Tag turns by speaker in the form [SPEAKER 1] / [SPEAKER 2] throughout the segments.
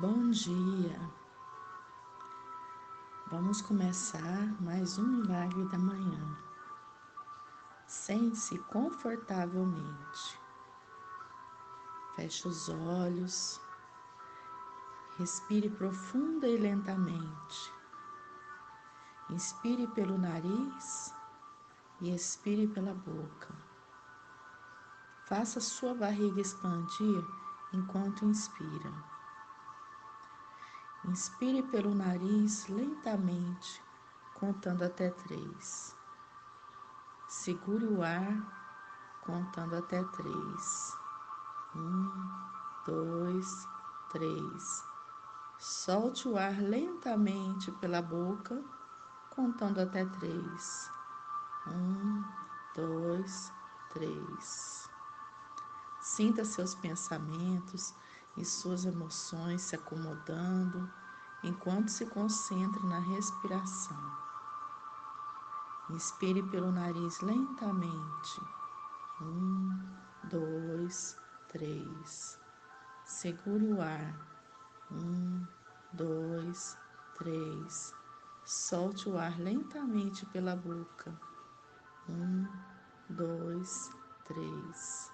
[SPEAKER 1] Bom dia! Vamos começar mais um milagre da manhã. Sente-se confortavelmente. Feche os olhos, respire profunda e lentamente. Inspire pelo nariz e expire pela boca. Faça sua barriga expandir enquanto inspira. Inspire pelo nariz lentamente, contando até 3. Segure o ar, contando até 3. 1, 2, 3. Solte o ar lentamente pela boca, contando até 3. 1, 2, 3. Sinta seus pensamentos e suas emoções se acomodando enquanto se concentra na respiração. Inspire pelo nariz lentamente. 1, 2, 3. Segure o ar. 1, 2, 3. Solte o ar lentamente pela boca. 1, 2, 3.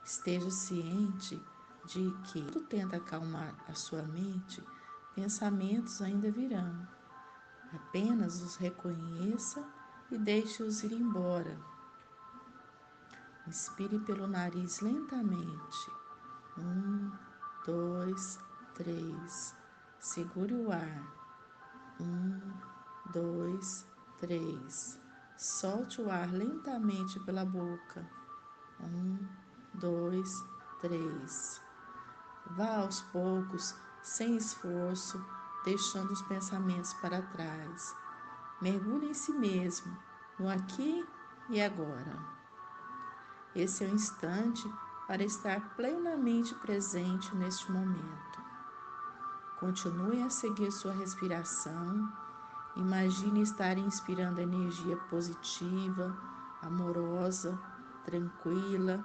[SPEAKER 1] Esteja ciente de que, quando tenta acalmar a sua mente, pensamentos ainda virão. Apenas os reconheça e deixe-os ir embora. Inspire pelo nariz lentamente. 1, 2, 3. Segure o ar. 1, 2, 3. Solte o ar lentamente pela boca. 1, 2, 3. Vá aos poucos, sem esforço, deixando os pensamentos para trás. Mergulhe em si mesmo, no aqui e agora. Esse é o instante para estar plenamente presente neste momento. Continue a seguir sua respiração. Imagine estar inspirando energia positiva, amorosa, tranquila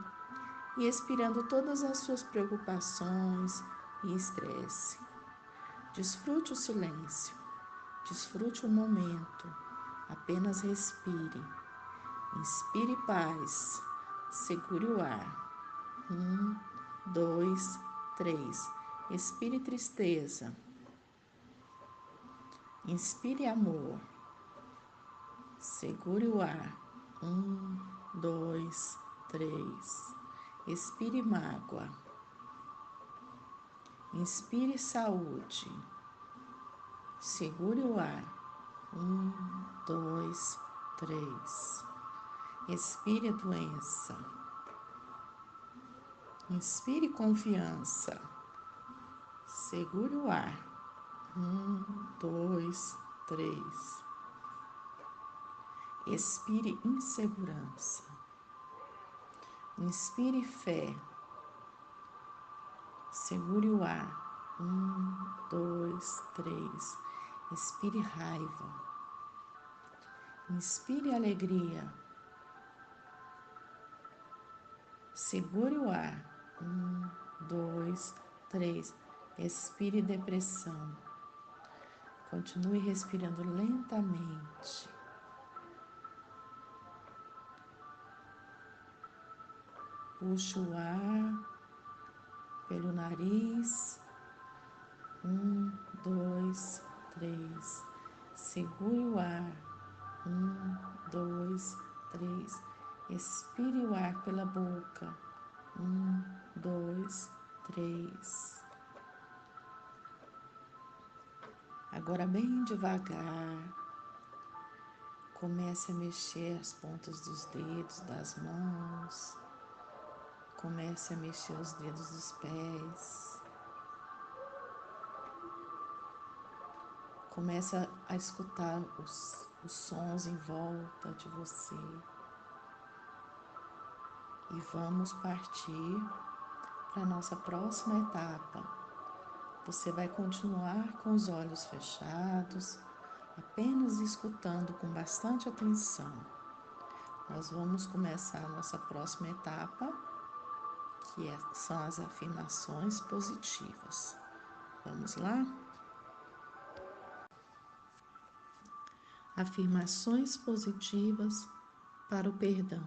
[SPEAKER 1] e expirando todas as suas preocupações e estresse. Desfrute o silêncio, desfrute o momento, apenas respire. Inspire paz, segure o ar. 1, 2, 3. Expire tristeza. Inspire amor. Segure o ar. 1, 2, 3. Expire mágoa. Inspire saúde. Segure o ar. 1, 2, 3. Expire doença. Inspire confiança. Segure o ar. 1, 2, 3. Expire insegurança. Inspire fé. Segure o ar. 1, 2, 3. Expire raiva. Inspire alegria. Segure o ar. 1, 2, 3. Expire depressão. Continue respirando lentamente. Puxe o ar pelo nariz. 1, 2, 3. Segure o ar. 1, 2, 3. Expire o ar pela boca. 1, 2, 3. Agora, bem devagar, comece a mexer as pontas dos dedos das mãos. Comece a mexer os dedos dos pés. Comece a escutar os sons em volta de você. E vamos partir para a nossa próxima etapa. Você vai continuar com os olhos fechados, apenas escutando com bastante atenção. Nós vamos começar a nossa próxima etapa, que são as afirmações positivas. Vamos lá? Afirmações positivas para o perdão.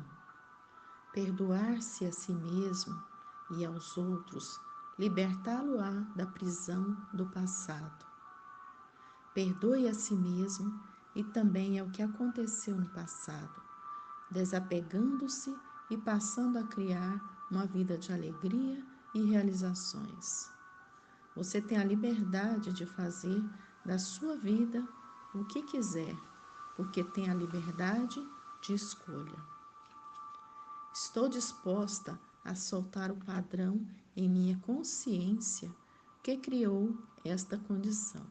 [SPEAKER 1] Perdoar-se a si mesmo e aos outros, libertá-lo-á da prisão do passado. Perdoe a si mesmo e também ao que aconteceu no passado, desapegando-se e passando a criar uma vida de alegria e realizações. Você tem a liberdade de fazer da sua vida o que quiser, porque tem a liberdade de escolha. Estou disposta a soltar o padrão em minha consciência que criou esta condição.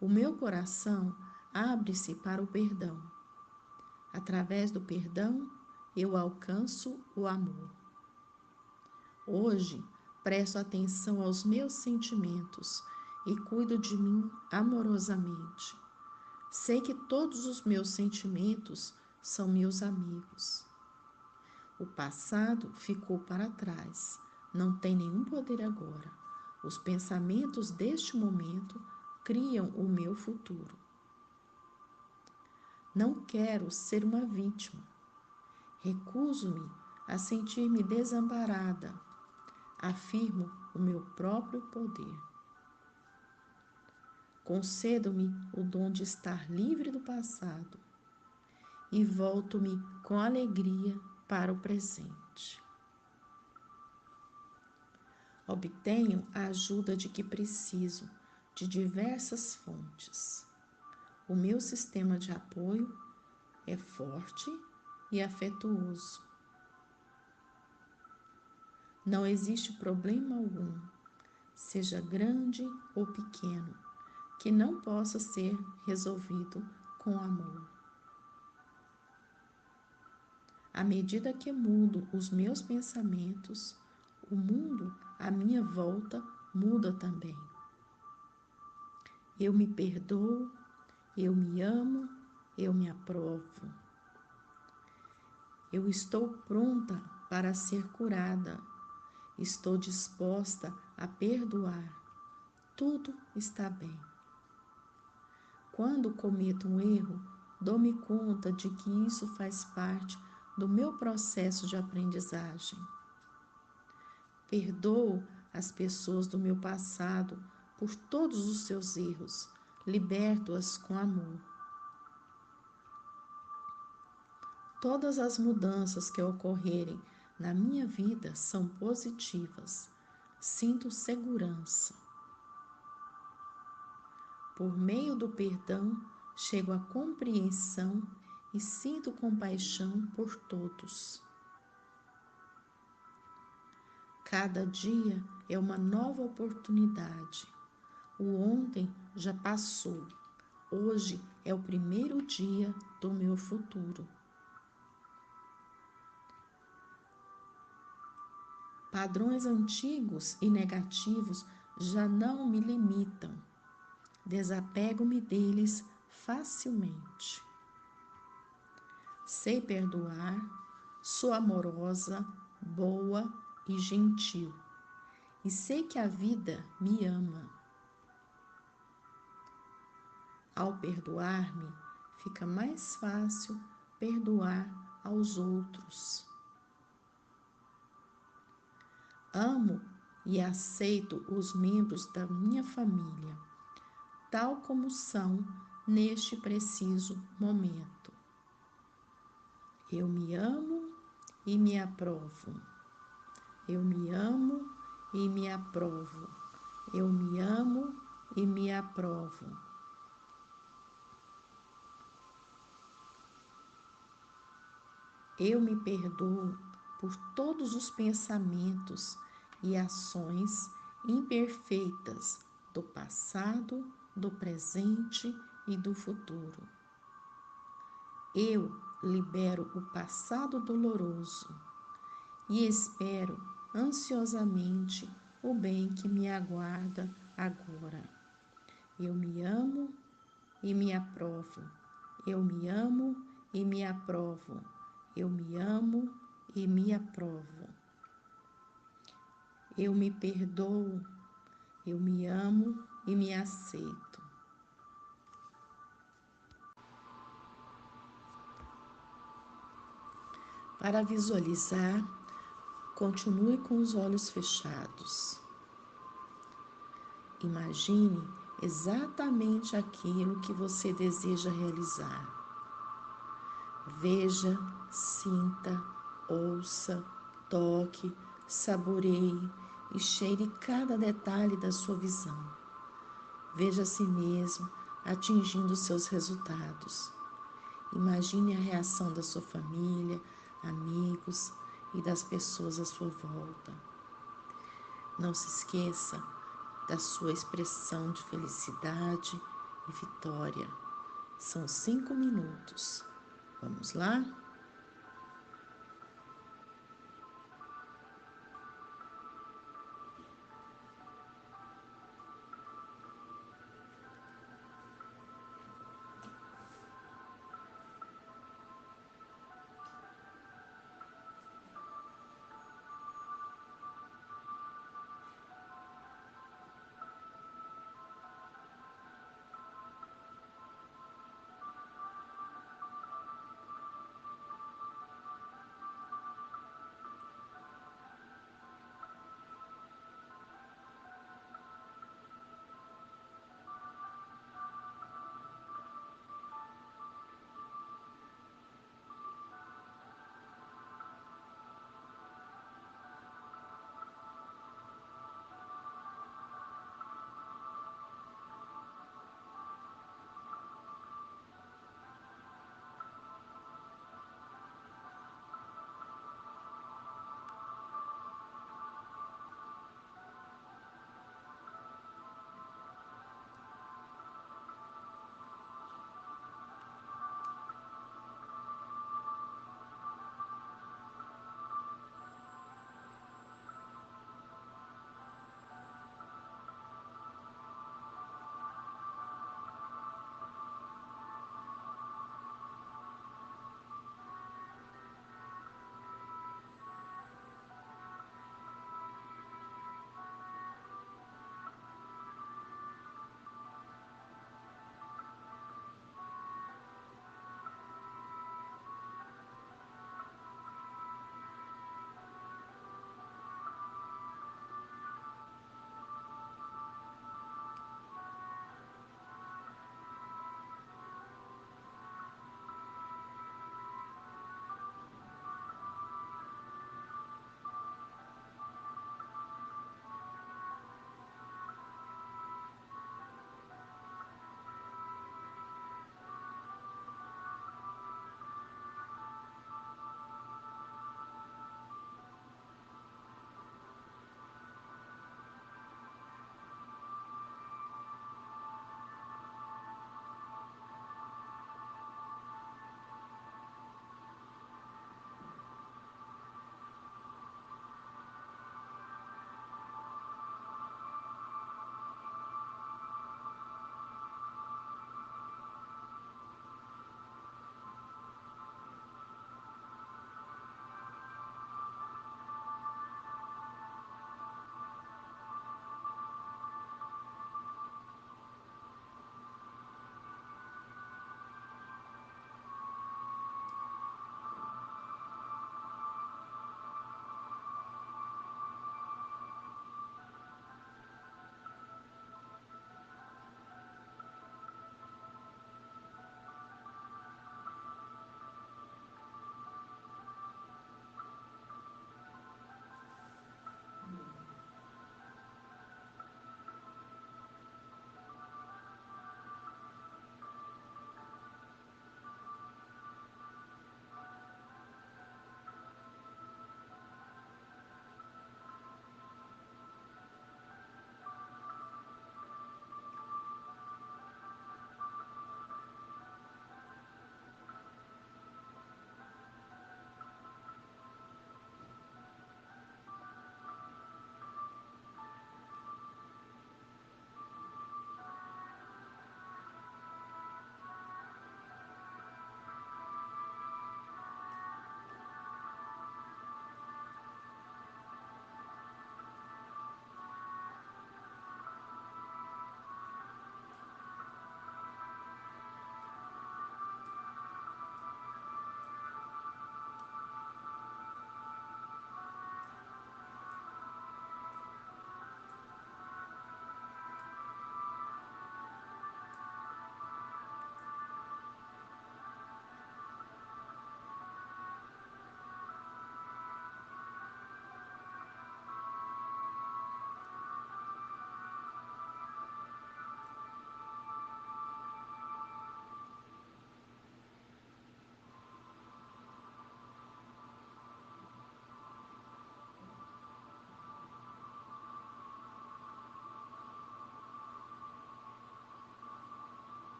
[SPEAKER 1] O meu coração abre-se para o perdão. Através do perdão, eu alcanço o amor. Hoje, presto atenção aos meus sentimentos e cuido de mim amorosamente. Sei que todos os meus sentimentos são meus amigos. O passado ficou para trás, não tem nenhum poder agora. Os pensamentos deste momento criam o meu futuro. Não quero ser uma vítima. Recuso-me a sentir-me desamparada. Afirmo o meu próprio poder. Concedo-me o dom de estar livre do passado e volto-me com alegria para o presente. Obtenho a ajuda de que preciso de diversas fontes. O meu sistema de apoio é forte e afetuoso. Não existe problema algum, seja grande ou pequeno, que não possa ser resolvido com amor. À medida que mudo os meus pensamentos, o mundo à minha volta muda também. Eu me perdoo, eu me amo, eu me aprovo. Eu estou pronta para ser curada. Estou disposta a perdoar. Tudo está bem. Quando cometo um erro, dou-me conta de que isso faz parte do meu processo de aprendizagem. Perdoo as pessoas do meu passado por todos os seus erros, liberto-as com amor. Todas as mudanças que ocorrerem na minha vida são positivas. Sinto segurança. Por meio do perdão, chego à compreensão e sinto compaixão por todos. Cada dia é uma nova oportunidade. O ontem já passou. Hoje é o primeiro dia do meu futuro. Padrões antigos e negativos já não me limitam. Desapego-me deles facilmente. Sei perdoar, sou amorosa, boa e gentil. E sei que a vida me ama. Ao perdoar-me, fica mais fácil perdoar aos outros. Amo e aceito os membros da minha família, tal como são neste preciso momento. Eu me amo e me aprovo. Eu me amo e me aprovo. Eu me amo e me aprovo. Eu me perdoo por todos os pensamentos e ações imperfeitas do passado, do presente e do futuro. Eu libero o passado doloroso e espero ansiosamente o bem que me aguarda agora. Eu me amo e me aprovo. Eu me amo e me aprovo. Eu me amo e me aprovo. Eu me perdoo Eu me amo e me aceito. Para visualizar, continue com os olhos fechados. Imagine exatamente aquilo que você deseja realizar. Veja, sinta, ouça, toque, saboreie e cheire cada detalhe da sua visão. Veja a si mesmo atingindo seus resultados. Imagine a reação da sua família, amigos e das pessoas à sua volta. Não se esqueça da sua expressão de felicidade e vitória. São 5 minutos. Vamos lá?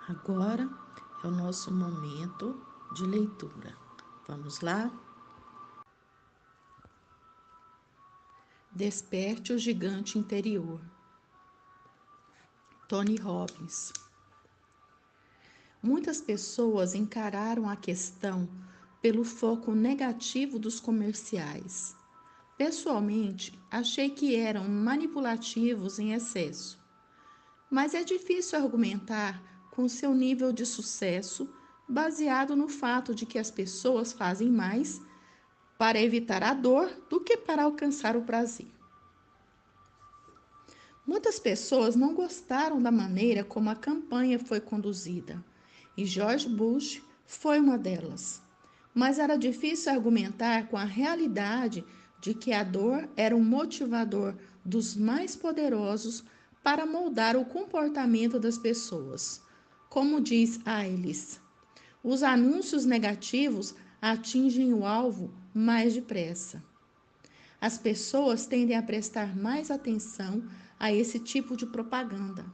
[SPEAKER 1] Agora é o nosso momento de leitura. Vamos lá? Desperte o gigante interior. Tony Robbins. Muitas pessoas encararam a questão pelo foco negativo dos comerciais. Pessoalmente, achei que eram manipulativos em excesso, mas é difícil argumentar com seu nível de sucesso baseado no fato de que as pessoas fazem mais para evitar a dor do que para alcançar o prazer. Muitas pessoas não gostaram da maneira como a campanha foi conduzida, e George Bush foi uma delas. Mas era difícil argumentar com a realidade de que a dor era um motivador dos mais poderosos para moldar o comportamento das pessoas. Como diz Ailes, os anúncios negativos atingem o alvo mais depressa. As pessoas tendem a prestar mais atenção a esse tipo de propaganda.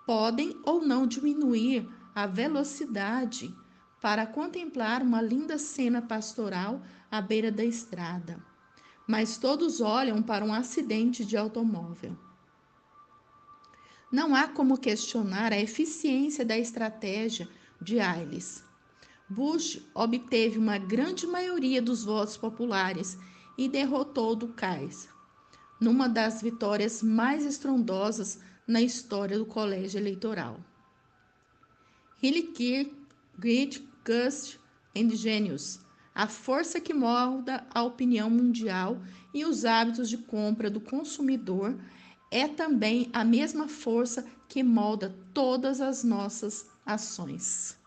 [SPEAKER 1] Podem ou não diminuir a velocidade para contemplar uma linda cena pastoral à beira da estrada, mas todos olham para um acidente de automóvel. Não há como questionar a eficiência da estratégia de Ailes. Bush obteve uma grande maioria dos votos populares e derrotou Dukakis, numa das vitórias mais estrondosas na história do colégio eleitoral. Hilliker, Greed, Gust and Genius, a força que molda a opinião mundial e os hábitos de compra do consumidor é também a mesma força que molda todas as nossas ações.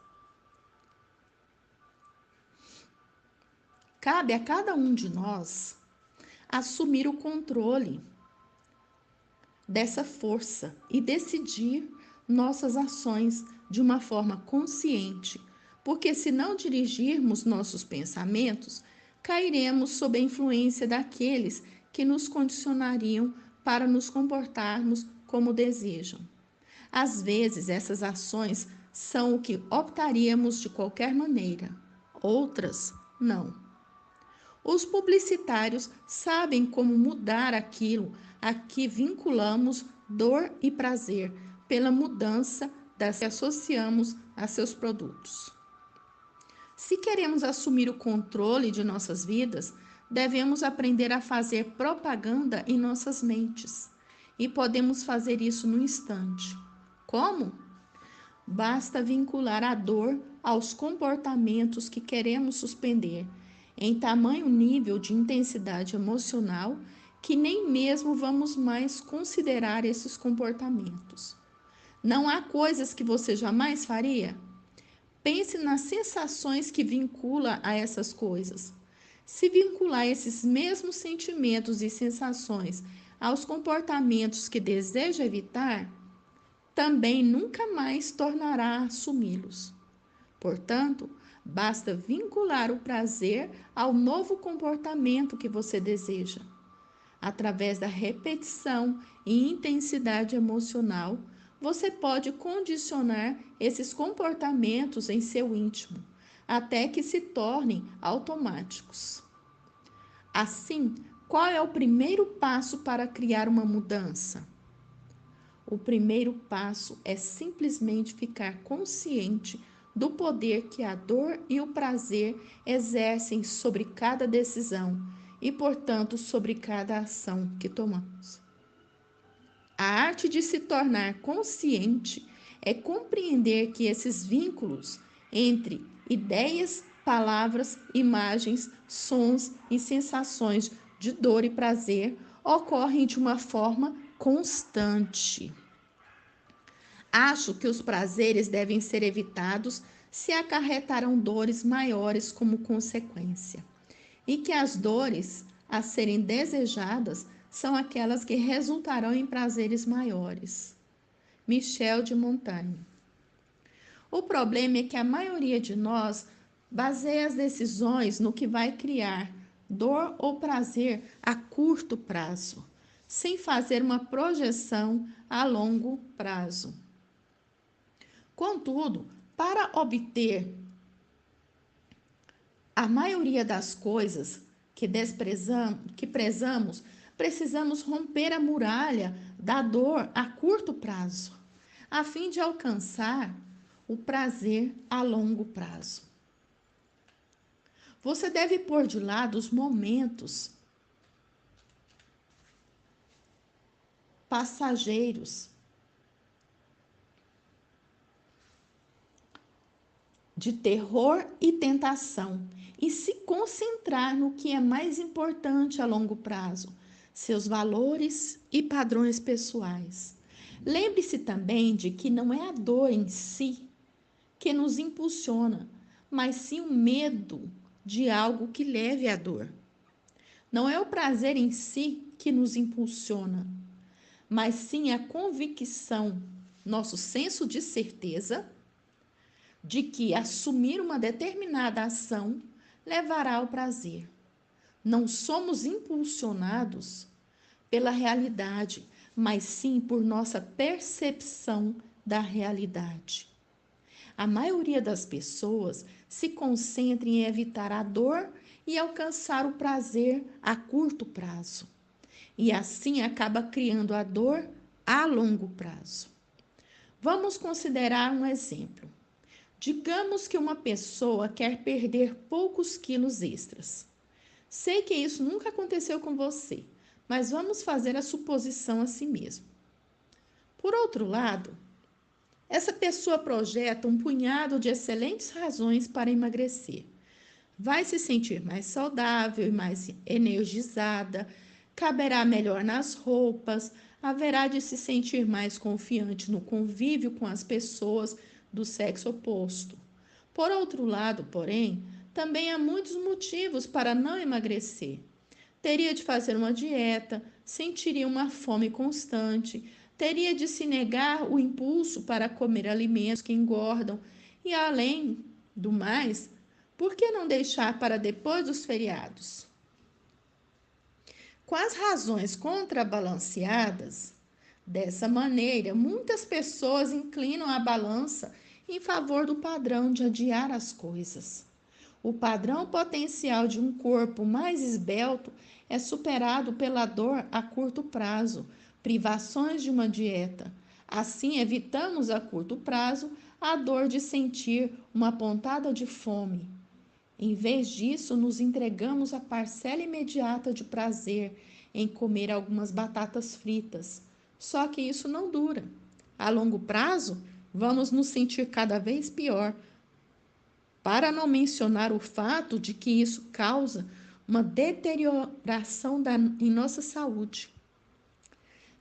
[SPEAKER 1] Cabe a cada um de nós assumir o controle dessa força e decidir nossas ações de uma forma consciente, porque se não dirigirmos nossos pensamentos, cairemos sob a influência daqueles que nos condicionariam para nos comportarmos como desejam. Às vezes, essas ações são o que optaríamos de qualquer maneira, outras não. Os publicitários sabem como mudar aquilo a que vinculamos dor e prazer pela mudança das que associamos a seus produtos. Se queremos assumir o controle de nossas vidas, devemos aprender a fazer propaganda em nossas mentes. E podemos fazer isso no instante. Como? Basta vincular a dor aos comportamentos que queremos suspender, em tamanho nível de intensidade emocional que nem mesmo vamos mais considerar esses comportamentos. Não há coisas que você jamais faria? Pense nas sensações que vincula a essas coisas. Se vincular esses mesmos sentimentos e sensações aos comportamentos que deseja evitar, também nunca mais tornará a assumi-los. Portanto, basta vincular o prazer ao novo comportamento que você deseja. Através da repetição e intensidade emocional, você pode condicionar esses comportamentos em seu íntimo, até que se tornem automáticos. Assim, qual é o primeiro passo para criar uma mudança? O primeiro passo é simplesmente ficar consciente do poder que a dor e o prazer exercem sobre cada decisão e, portanto, sobre cada ação que tomamos. A arte de se tornar consciente é compreender que esses vínculos entre ideias, palavras, imagens, sons e sensações de dor e prazer ocorrem de uma forma constante. Acho que os prazeres devem ser evitados se acarretarão dores maiores como consequência, e que as dores a serem desejadas são aquelas que resultarão em prazeres maiores. Michel de Montaigne. O problema é que a maioria de nós baseia as decisões no que vai criar dor ou prazer a curto prazo, sem fazer uma projeção a longo prazo. Contudo, para obter a maioria das coisas que prezamos, precisamos romper a muralha da dor a curto prazo, a fim de alcançar o prazer a longo prazo. Você deve pôr de lado os momentos passageiros de terror e tentação e se concentrar no que é mais importante a longo prazo, seus valores e padrões pessoais. Lembre-se também de que não é a dor em si que nos impulsiona, mas sim o medo de algo que leve à dor. Não é o prazer em si que nos impulsiona, mas sim a convicção, nosso senso de certeza de que assumir uma determinada ação levará ao prazer. Não somos impulsionados pela realidade, mas sim por nossa percepção da realidade. A maioria das pessoas se concentra em evitar a dor e alcançar o prazer a curto prazo. E assim acaba criando a dor a longo prazo. Vamos considerar um exemplo. Digamos que uma pessoa quer perder poucos quilos extras. Sei que isso nunca aconteceu com você, mas vamos fazer a suposição a si mesmo. Por outro lado, essa pessoa projeta um punhado de excelentes razões para emagrecer. Vai se sentir mais saudável e mais energizada, caberá melhor nas roupas, haverá de se sentir mais confiante no convívio com as pessoas do sexo oposto. Por outro lado, porém, também há muitos motivos para não emagrecer. Teria de fazer uma dieta, sentiria uma fome constante, teria de se negar o impulso para comer alimentos que engordam e, além do mais, por que não deixar para depois dos feriados? Com as razões contrabalanceadas, dessa maneira, muitas pessoas inclinam a balança em favor do padrão de adiar as coisas. O padrão potencial de um corpo mais esbelto é superado pela dor a curto prazo, privações de uma dieta. Assim, evitamos a curto prazo a dor de sentir uma pontada de fome. Em vez disso, nos entregamos à parcela imediata de prazer em comer algumas batatas fritas. Só que isso não dura. A longo prazo, vamos nos sentir cada vez pior. Para não mencionar o fato de que isso causa uma deterioração em nossa saúde.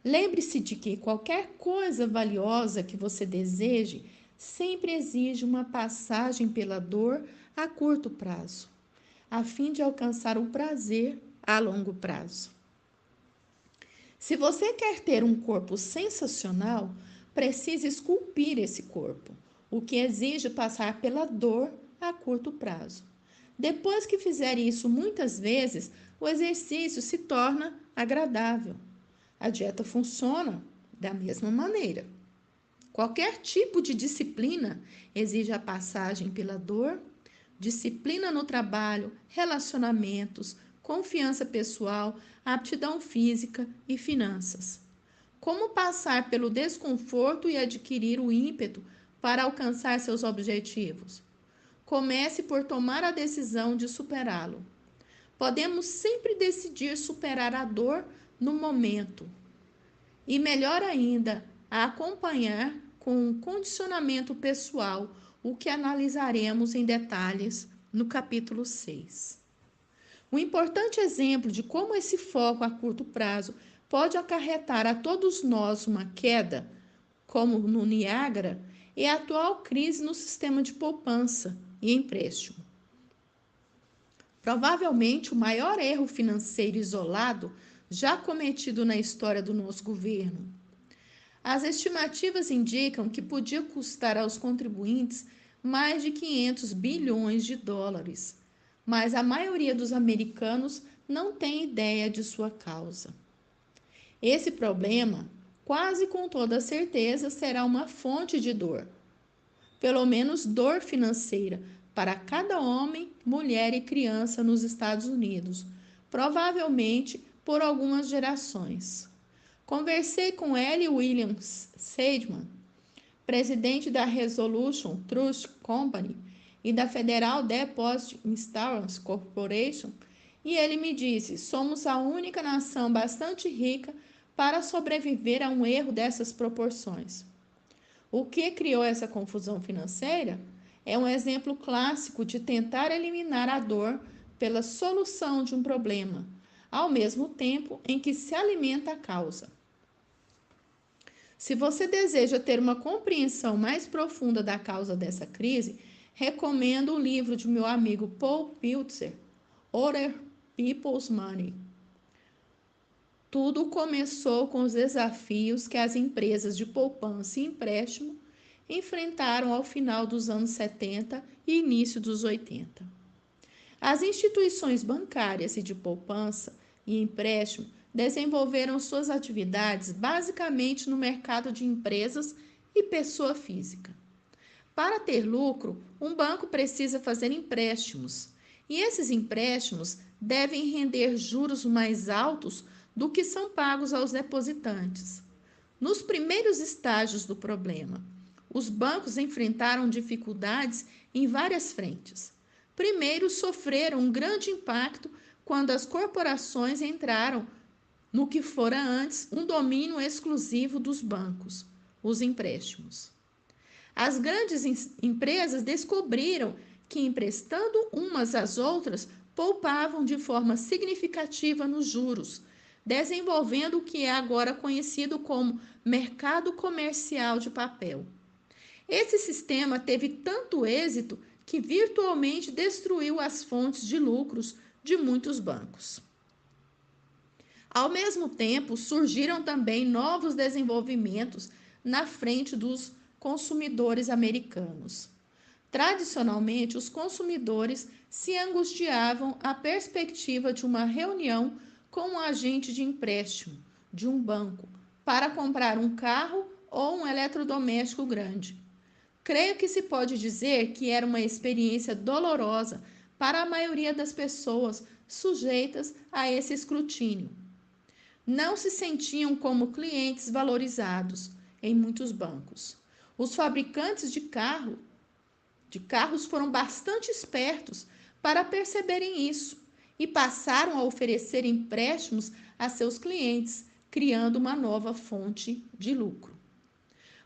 [SPEAKER 1] Lembre-se de que qualquer coisa valiosa que você deseje sempre exige uma passagem pela dor a curto prazo, a fim de alcançar o prazer a longo prazo. Se você quer ter um corpo sensacional, precisa esculpir esse corpo, o que exige passar pela dor a curto prazo. Depois que fizer isso muitas vezes, o exercício se torna agradável. A dieta funciona da mesma maneira. Qualquer tipo de disciplina exige a passagem pela dor, disciplina no trabalho, relacionamentos, confiança pessoal, aptidão física e finanças. Como passar pelo desconforto e adquirir o ímpeto para alcançar seus objetivos? Comece por tomar a decisão de superá-lo. Podemos sempre decidir superar a dor no momento. E melhor ainda, a acompanhar com um condicionamento pessoal, o que analisaremos em detalhes no capítulo 6. Um importante exemplo de como esse foco a curto prazo pode acarretar a todos nós uma queda, como no Niágara, é a atual crise no sistema de poupança e empréstimo. Provavelmente o maior erro financeiro isolado já cometido na história do nosso governo. As estimativas indicam que podia custar aos contribuintes mais de 500 bilhões de dólares, mas a maioria dos americanos não tem ideia de sua causa. Esse problema, quase com toda certeza, será uma fonte de dor. pelo menos dor financeira, para cada homem, mulher e criança nos Estados Unidos, provavelmente por algumas gerações. Conversei com L. Williams Seidman, presidente da Resolution Trust Company e da Federal Deposit Insurance Corporation, e ele me disse: somos a única nação bastante rica para sobreviver a um erro dessas proporções. O que criou essa confusão financeira é um exemplo clássico de tentar eliminar a dor pela solução de um problema, ao mesmo tempo em que se alimenta a causa. Se você deseja ter uma compreensão mais profunda da causa dessa crise, recomendo o livro de meu amigo Paul Piltzer, Other People's Money. Tudo começou com os desafios que as empresas de poupança e empréstimo enfrentaram ao final dos anos 70 e início dos 80. As instituições bancárias e de poupança e empréstimo desenvolveram suas atividades basicamente no mercado de empresas e pessoa física. Para ter lucro, um banco precisa fazer empréstimos, e esses empréstimos devem render juros mais altos do que são pagos aos depositantes. Nos primeiros estágios do problema, os bancos enfrentaram dificuldades em várias frentes. Primeiro, sofreram um grande impacto quando as corporações entraram no que fora antes um domínio exclusivo dos bancos, os empréstimos. As grandes empresas descobriram que, emprestando umas às outras, poupavam de forma significativa nos juros, desenvolvendo o que é agora conhecido como mercado comercial de papel. Esse sistema teve tanto êxito que virtualmente destruiu as fontes de lucros de muitos bancos. Ao mesmo tempo, surgiram também novos desenvolvimentos na frente dos consumidores americanos. Tradicionalmente, os consumidores se angustiavam à perspectiva de uma reunião com um agente de empréstimo de um banco para comprar um carro ou um eletrodoméstico grande. Creio que se pode dizer que era uma experiência dolorosa para a maioria das pessoas sujeitas a esse escrutínio. Não se sentiam como clientes valorizados em muitos bancos. Os fabricantes de carros foram bastante espertos para perceberem isso e passaram a oferecer empréstimos a seus clientes, criando uma nova fonte de lucro.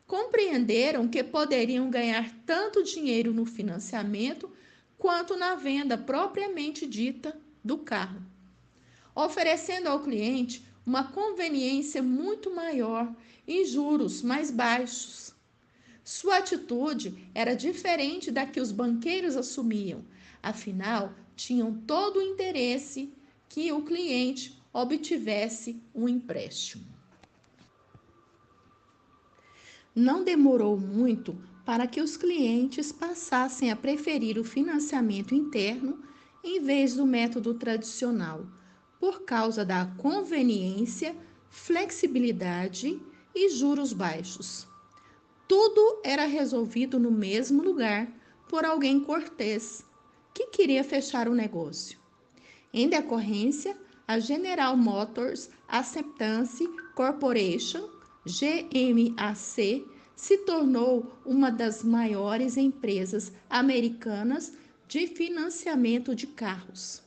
[SPEAKER 1] Compreenderam que poderiam ganhar tanto dinheiro no financiamento quanto na venda propriamente dita do carro, oferecendo ao cliente uma conveniência muito maior e juros mais baixos. Sua atitude era diferente da que os banqueiros assumiam, afinal, tinham todo o interesse que o cliente obtivesse um empréstimo. Não demorou muito para que os clientes passassem a preferir o financiamento interno em vez do método tradicional, por causa da conveniência, flexibilidade e juros baixos. Tudo era resolvido no mesmo lugar por alguém cortês que queria fechar o negócio. Em decorrência, a General Motors Acceptance Corporation, GMAC, se tornou uma das maiores empresas americanas de financiamento de carros.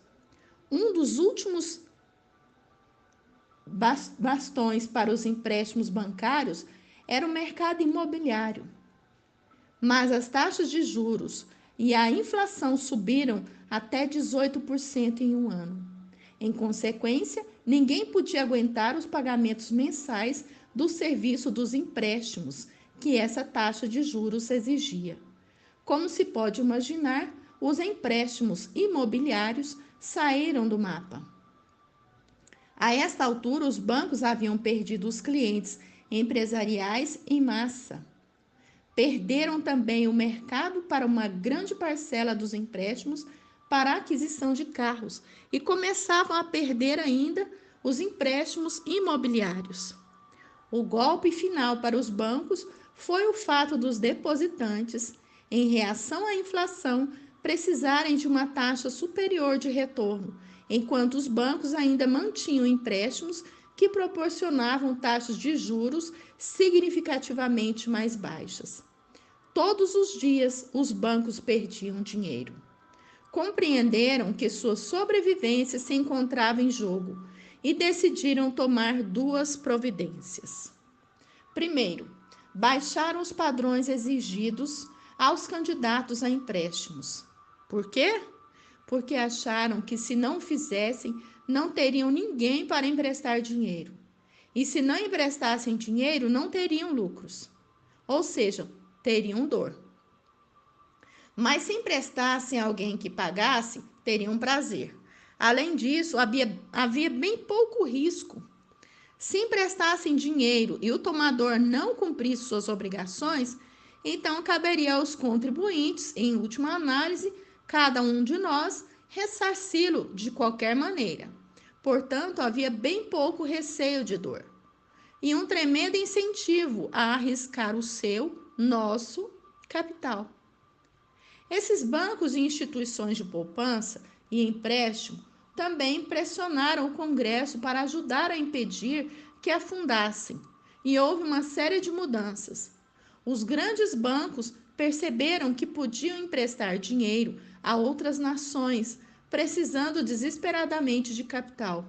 [SPEAKER 1] Um dos últimos bastões para os empréstimos bancários era o mercado imobiliário. Mas as taxas de juros e a inflação subiram até 18% em um ano. Em consequência, ninguém podia aguentar os pagamentos mensais do serviço dos empréstimos que essa taxa de juros exigia. Como se pode imaginar, os empréstimos imobiliários saíram do mapa. A esta altura, os bancos haviam perdido os clientes empresariais em massa. Perderam também o mercado para uma grande parcela dos empréstimos para a aquisição de carros e começavam a perder ainda os empréstimos imobiliários. O golpe final para os bancos foi o fato dos depositantes em reação à inflação, precisarem de uma taxa superior de retorno, enquanto os bancos ainda mantinham empréstimos que proporcionavam taxas de juros significativamente mais baixas. Todos os dias, os bancos perdiam dinheiro. Compreenderam que sua sobrevivência se encontrava em jogo e decidiram tomar duas providências. Primeiro, baixaram os padrões exigidos aos candidatos a empréstimos. Por quê? Porque acharam que se não fizessem, não teriam ninguém para emprestar dinheiro. E se não emprestassem dinheiro, não teriam lucros. Ou seja, teriam dor. Mas se emprestassem a alguém que pagasse, teriam prazer. Além disso, havia bem pouco risco. Se emprestassem dinheiro e o tomador não cumprisse suas obrigações, então caberia aos contribuintes, em última análise, cada um de nós, ressarci-lo de qualquer maneira. Portanto, havia bem pouco receio de dor. E um tremendo incentivo a arriscar o seu, nosso, capital. Esses bancos e instituições de poupança e empréstimo também pressionaram o Congresso para ajudar a impedir que afundassem, e houve uma série de mudanças. Os grandes bancos perceberam que podiam emprestar dinheiro a outras nações, precisando desesperadamente de capital.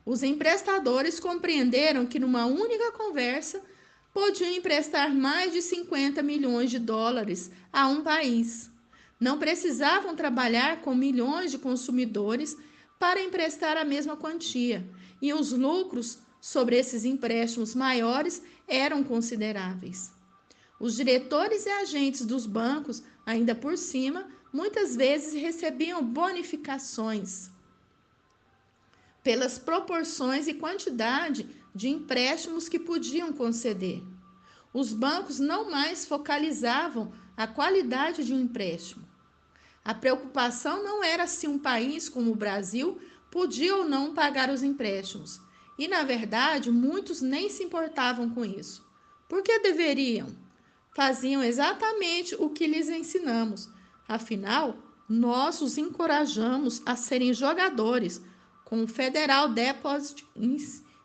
[SPEAKER 1] Os emprestadores compreenderam que numa única conversa podiam emprestar mais de 50 milhões de dólares a um país. Não precisavam trabalhar com milhões de consumidores para emprestar a mesma quantia, e os lucros sobre esses empréstimos maiores eram consideráveis. Os diretores e agentes dos bancos, ainda por cima, muitas vezes recebiam bonificações pelas proporções e quantidade de empréstimos que podiam conceder. Os bancos não mais focalizavam a qualidade de um empréstimo. A preocupação não era se um país como o Brasil podia ou não pagar os empréstimos. E, na verdade, muitos nem se importavam com isso. Por que deveriam? Faziam exatamente o que lhes ensinamos. Afinal, nós os encorajamos a serem jogadores com o Federal Deposit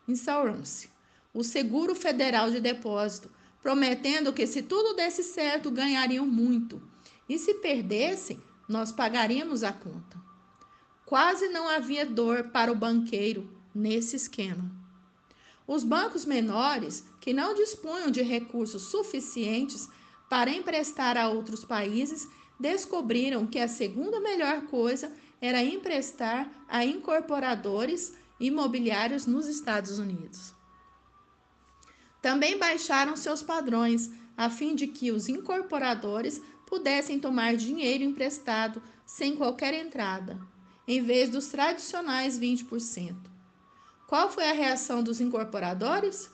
[SPEAKER 1] Insurance, o Seguro Federal de Depósito, prometendo que se tudo desse certo, ganhariam muito. E se perdessem, nós pagaríamos a conta. Quase não havia dor para o banqueiro nesse esquema. Os bancos menores, que não dispunham de recursos suficientes para emprestar a outros países, descobriram que a segunda melhor coisa era emprestar a incorporadores imobiliários nos Estados Unidos. Também baixaram seus padrões, a fim de que os incorporadores pudessem tomar dinheiro emprestado sem qualquer entrada, em vez dos tradicionais 20%. Qual foi a reação dos incorporadores?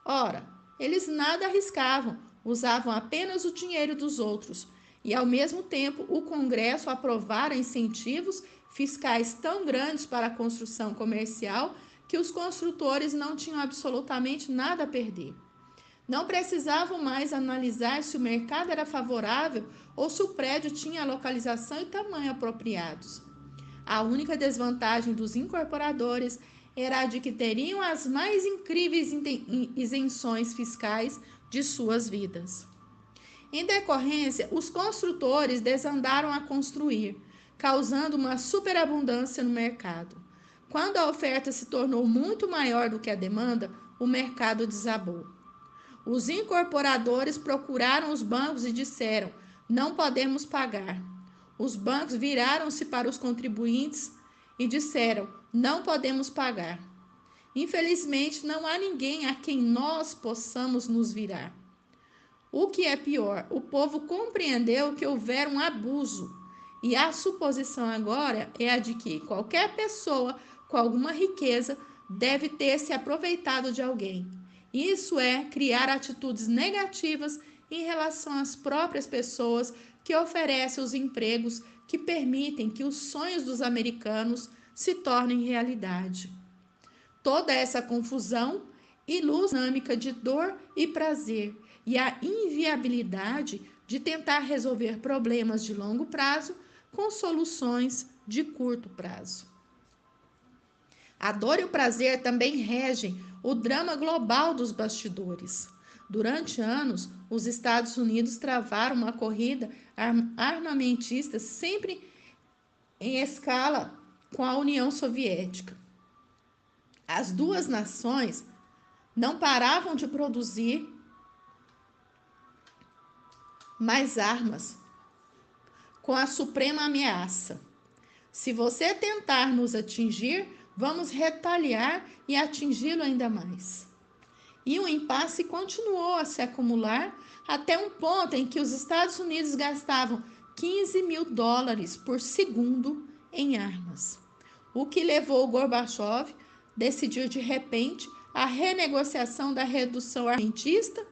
[SPEAKER 1] Ora, eles nada arriscavam, usavam apenas o dinheiro dos outros, e ao mesmo tempo o Congresso aprovara incentivos fiscais tão grandes para a construção comercial que os construtores não tinham absolutamente nada a perder. Não precisavam mais analisar se o mercado era favorável ou se o prédio tinha localização e tamanho apropriados. A única desvantagem dos incorporadores era a de que teriam as mais incríveis isenções fiscais de suas vidas. Em decorrência, os construtores desandaram a construir, causando uma superabundância no mercado. Quando a oferta se tornou muito maior do que a demanda, o mercado desabou. Os incorporadores procuraram os bancos e disseram: não podemos pagar. Os bancos viraram-se para os contribuintes e disseram: não podemos pagar. Infelizmente, não há ninguém a quem nós possamos nos virar. O que é pior, o povo compreendeu que houvera um abuso, e a suposição agora é a de que qualquer pessoa com alguma riqueza deve ter se aproveitado de alguém. Isso é criar atitudes negativas em relação às próprias pessoas que oferecem os empregos que permitem que os sonhos dos americanos se tornem realidade. Toda essa confusão e luz dinâmica de dor e prazer e a inviabilidade de tentar resolver problemas de longo prazo com soluções de curto prazo. A dor e o prazer também regem o drama global dos bastidores. Durante anos, os Estados Unidos travaram uma corrida armamentista sempre em escala com a União Soviética. As duas nações não paravam de produzir mais armas com a suprema ameaça: se você tentar nos atingir, vamos retaliar e atingi-lo ainda mais. E o impasse continuou a se acumular até um ponto em que os Estados Unidos gastavam 15 mil dólares por segundo em armas, o que levou Gorbachev a decidir de repente a renegociação da redução armamentista.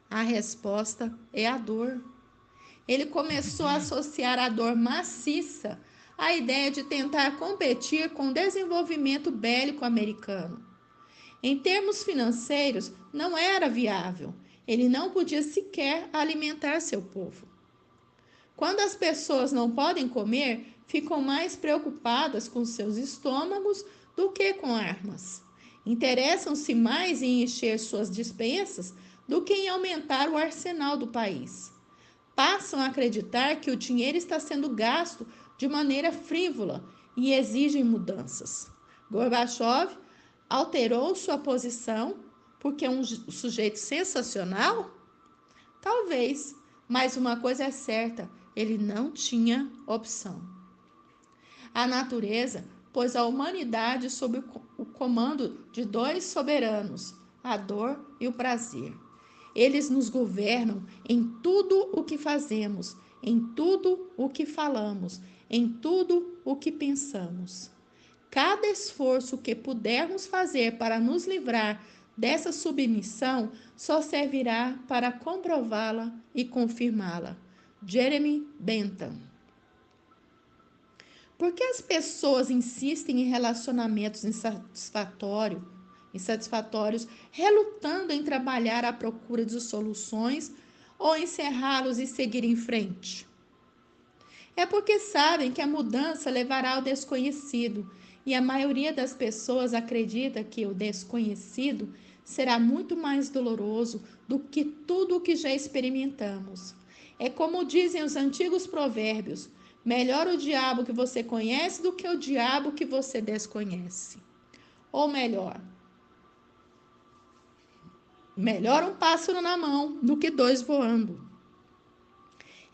[SPEAKER 1] A resposta é a dor. Ele começou a associar a dor maciça à ideia de tentar competir com o desenvolvimento bélico americano. Em termos financeiros, não era viável. Ele não podia sequer alimentar seu povo. Quando as pessoas não podem comer, ficam mais preocupadas com seus estômagos do que com armas. Interessam-se mais em encher suas despensas do que em aumentar o arsenal do país. Passam a acreditar que o dinheiro está sendo gasto de maneira frívola e exigem mudanças. Gorbachev alterou sua posição porque é um sujeito sensacional? Talvez, mas uma coisa é certa, ele não tinha opção. A natureza pôs a humanidade sob o comando de dois soberanos, a dor e o prazer. Eles nos governam em tudo o que fazemos, em tudo o que falamos, em tudo o que pensamos. Cada esforço que pudermos fazer para nos livrar dessa submissão só servirá para comprová-la e confirmá-la. Jeremy Bentham. Por que as pessoas insistem em relacionamentos insatisfatórios, relutando em trabalhar à procura de soluções ou encerrá-los e seguir em frente? É porque sabem que a mudança levará ao desconhecido, e a maioria das pessoas acredita que o desconhecido será muito mais doloroso do que tudo o que já experimentamos. É como dizem os antigos provérbios: melhor o diabo que você conhece do que o diabo que você desconhece. Ou melhor um pássaro na mão do que dois voando.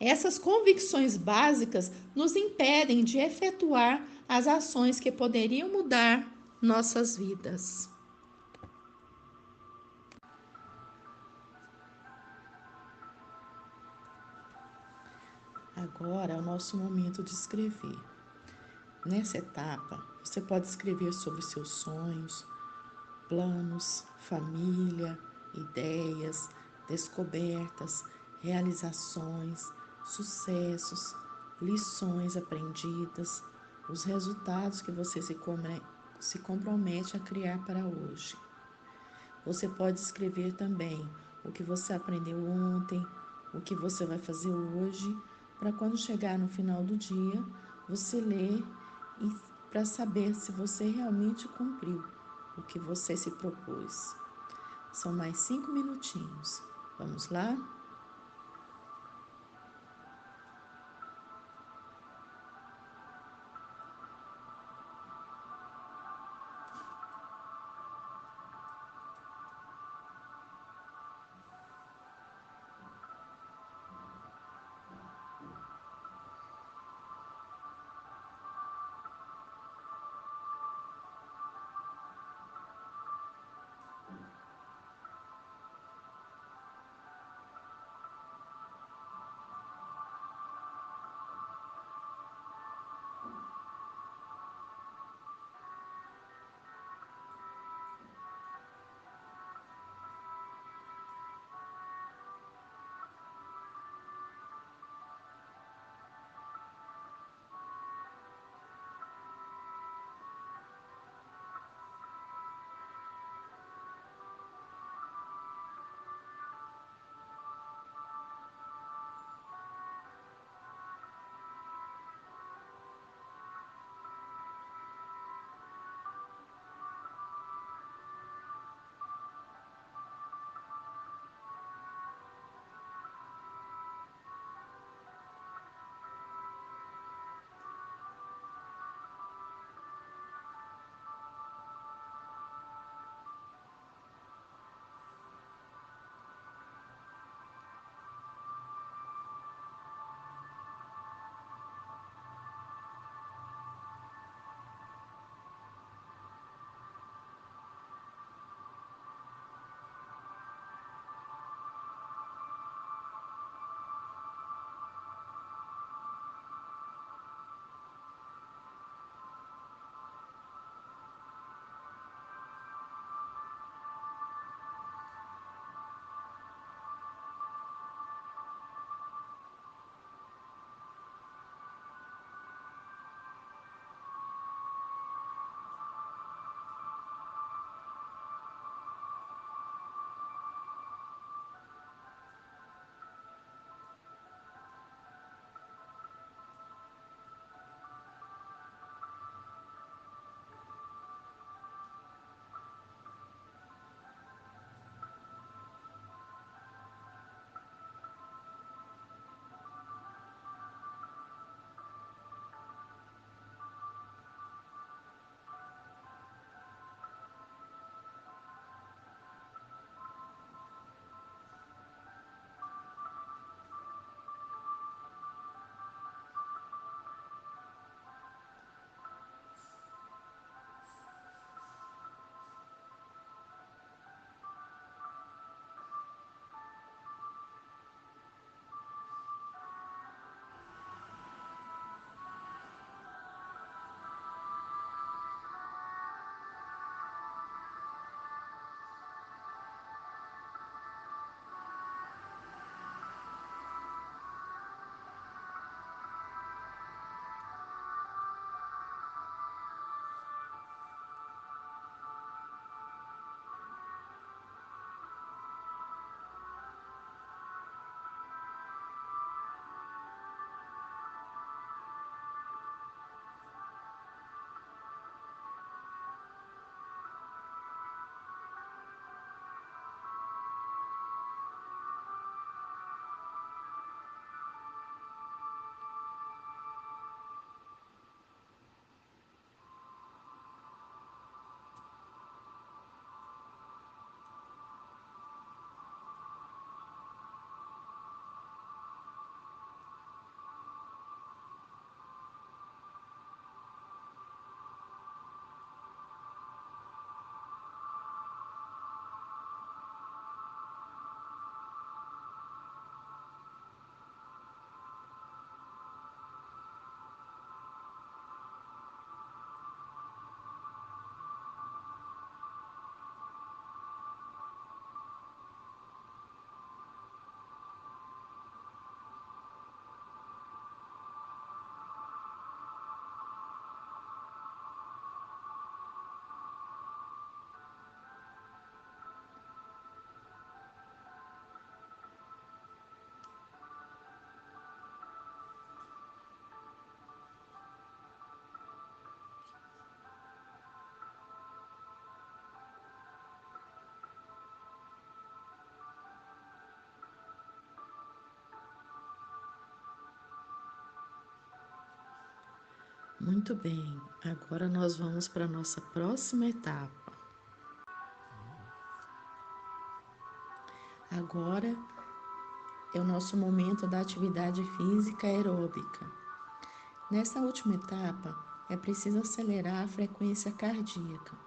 [SPEAKER 1] Essas convicções básicas nos impedem de efetuar as ações que poderiam mudar nossas vidas. Agora é o nosso momento de escrever. Nessa etapa, você pode escrever sobre seus sonhos, planos, família, ideias, descobertas, realizações, sucessos, lições aprendidas, os resultados que você se compromete a criar para hoje. Você pode escrever também o que você aprendeu ontem, o que você vai fazer hoje, para quando chegar no final do dia, você ler e para saber se você realmente cumpriu o que você se propôs. São mais 5 minutinhos. Vamos lá? Muito bem, agora nós vamos para a nossa próxima etapa. Agora é o nosso momento da atividade física aeróbica. Nessa última etapa, é preciso acelerar a frequência cardíaca.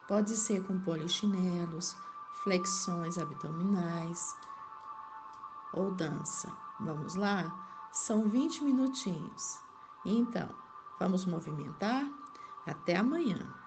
[SPEAKER 1] Pode ser com polichinelos, flexões abdominais ou dança. Vamos lá? São 20 minutinhos. Então, vamos movimentar? Até amanhã!